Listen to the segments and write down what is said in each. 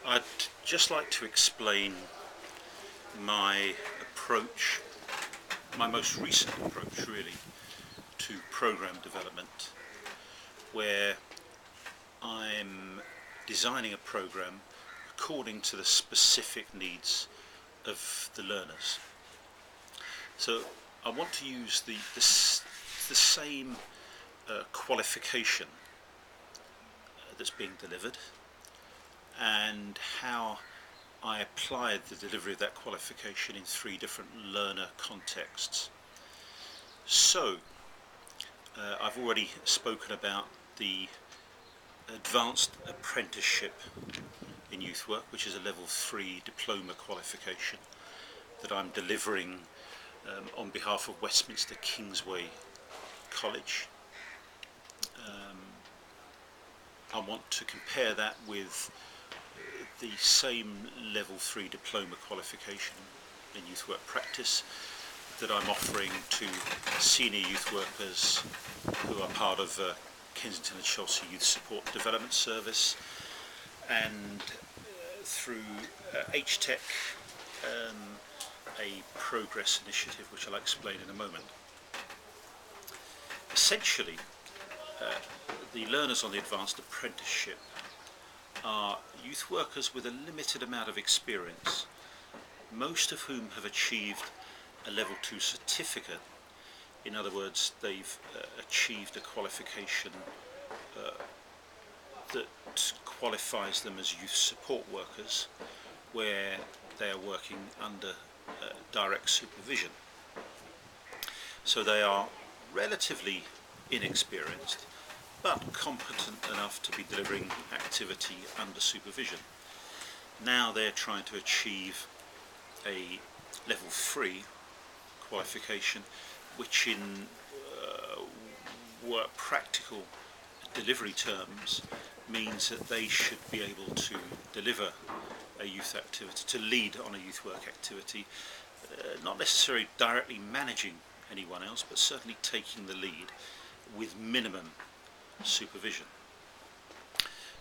I'd just like to explain my approach, my most recent approach really, to program development, where I'm designing a program according to the specific needs of the learners. So I want to use the same qualification that's being delivered, and how I applied the delivery of that qualification in 3 different learner contexts. So I've already spoken about the advanced apprenticeship in youth work, which is a level 3 diploma qualification that I'm delivering on behalf of Westminster Kingsway College. I want to compare that with the same level 3 diploma qualification in youth work practice that I'm offering to senior youth workers who are part of Kensington and Chelsea Youth Support Development Service, and through HTEC, a progress initiative which I'll explain in a moment. Essentially, the learners on the advanced apprenticeship are youth workers with a limited amount of experience, most of whom have achieved a level 2 certificate. In other words, they've achieved a qualification that qualifies them as youth support workers, where they are working under direct supervision. So they are relatively inexperienced, but competent enough to be delivering activity under supervision. Now they're trying to achieve a level 3 qualification, which in work practical delivery terms means that they should be able to deliver a youth activity, to lead on a youth work activity, not necessarily directly managing anyone else, but certainly taking the lead with minimum supervision.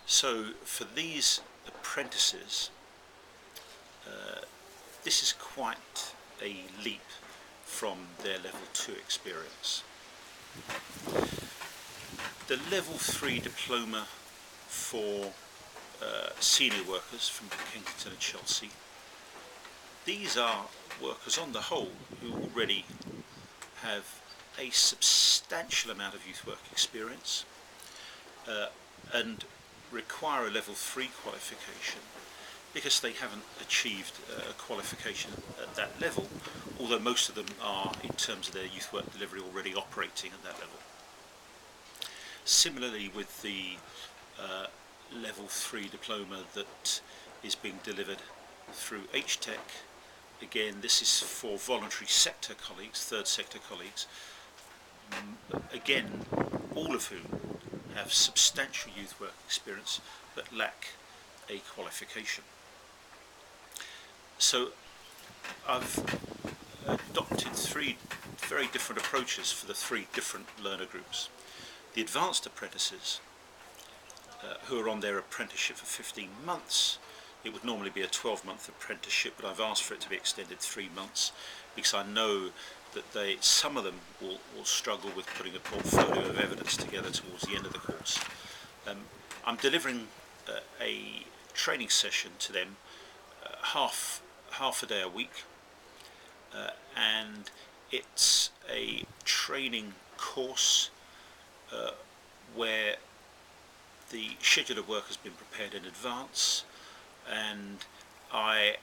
So for these apprentices, this is quite a leap from their level 2 experience. The level 3 diploma for senior workers from Kensington and Chelsea, these are workers on the whole who already have a substantial amount of youth work experience and require a level 3 qualification because they haven't achieved a qualification at that level, although most of them are, in terms of their youth work delivery, already operating at that level. Similarly with the level 3 diploma that is being delivered through HTEC, again this is for voluntary sector colleagues, third sector colleagues, again all of whom have substantial youth work experience but lack a qualification. So I've adopted 3 very different approaches for the 3 different learner groups. The advanced apprentices, who are on their apprenticeship for 15 months, it would normally be a 12-month apprenticeship, but I've asked for it to be extended 3 months because I know that some of them will struggle with putting a portfolio of evidence together towards the end of the course. I'm delivering a training session to them half a day a week, and it's a training course where the schedule of work has been prepared in advance, and I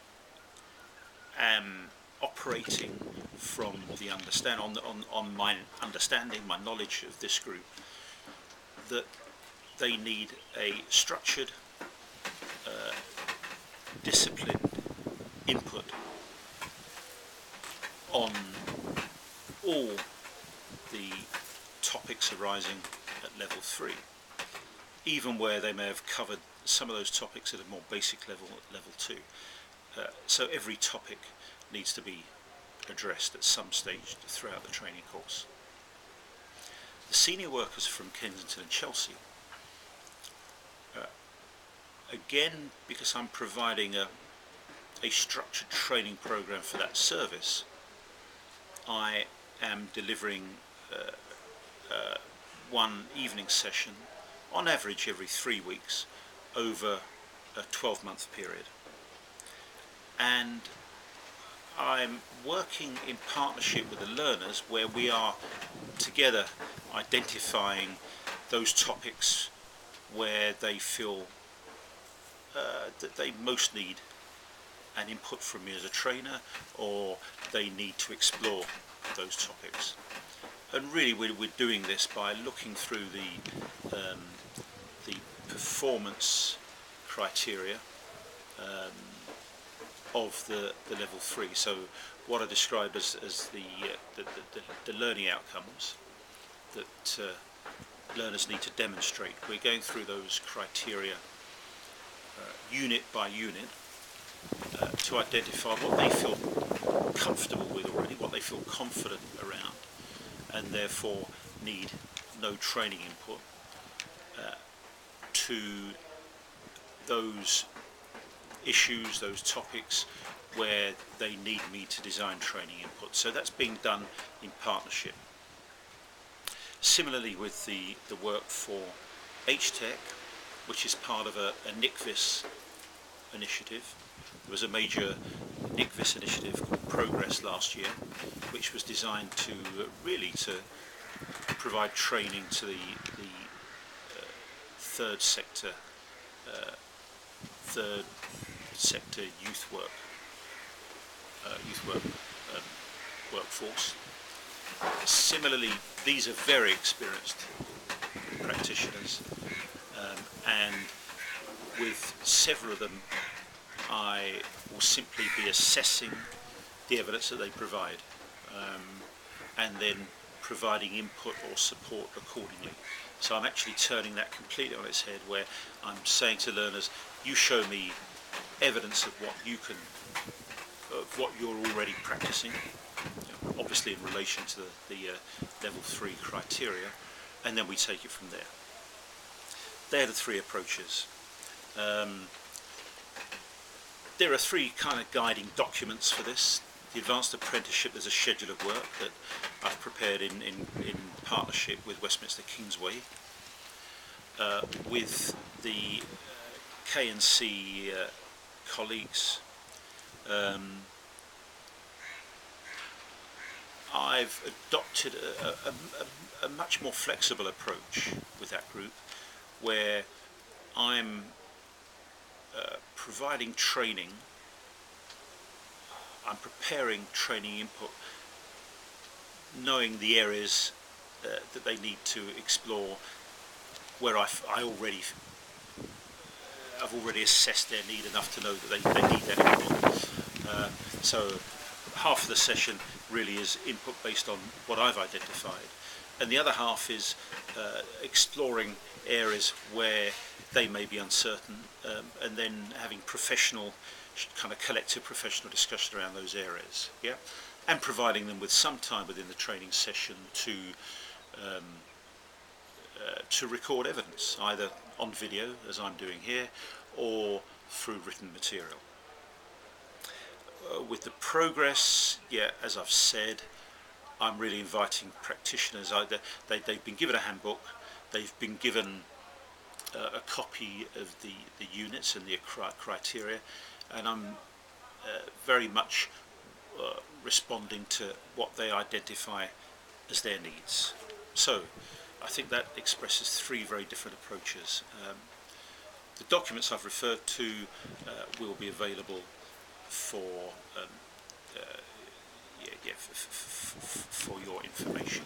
am operating from the on my understanding, my knowledge of this group, that they need a structured, disciplined input on all the topics arising at level 3, even where they may have covered some of those topics at a more basic level at level 2. So every topic needs to be addressed at some stage throughout the training course. The senior workers from Kensington and Chelsea again, because I'm providing a structured training program for that service, I am delivering one evening session on average every 3 weeks over a 12-month period. And I'm working in partnership with the learners, where we are together identifying those topics where they feel that they most need an input from me as a trainer, or they need to explore those topics. And really we're doing this by looking through the performance criteria of the level 3. So what I described as the learning outcomes that learners need to demonstrate. We're going through those criteria unit by unit to identify what they feel comfortable with already, what they feel confident around, and therefore need no training input, to those issues, those topics where they need me to design training input. So that's being done in partnership. Similarly with the work for HTEC, which is part of a NICVIS initiative. There was a major NICVIS initiative called Progress last year, which was designed to really to provide training to the third sector youth work workforce. Similarly, these are very experienced practitioners, and with several of them I will simply be assessing the evidence that they provide, and then providing input or support accordingly. So I'm actually turning that completely on its head, where I'm saying to learners, you show me evidence of what you're already practicing, obviously in relation to the level 3 criteria, and then we take it from there. They're the 3 approaches. There are 3 kind of guiding documents for this. The Advanced Apprenticeship, there's a schedule of work that I've prepared in partnership with Westminster Kingsway. With the K&C colleagues, I've adopted a much more flexible approach with that group, where I'm providing training, I'm preparing training input, knowing the areas that they need to explore, where I've already assessed their need enough to know that they need that input. So half of the session really is input based on what I've identified, and the other half is exploring areas where they may be uncertain, and then having kind of collective professional discussion around those areas, and providing them with some time within the training session to record evidence, either on video, as I'm doing here, or through written material. With the Progress, as I've said, I'm really inviting practitioners. They've been given a handbook, they've been given a copy of the units and the criteria, and I'm very much responding to what they identify as their needs. So I think that expresses 3 very different approaches. The documents I've referred to will be available for your information.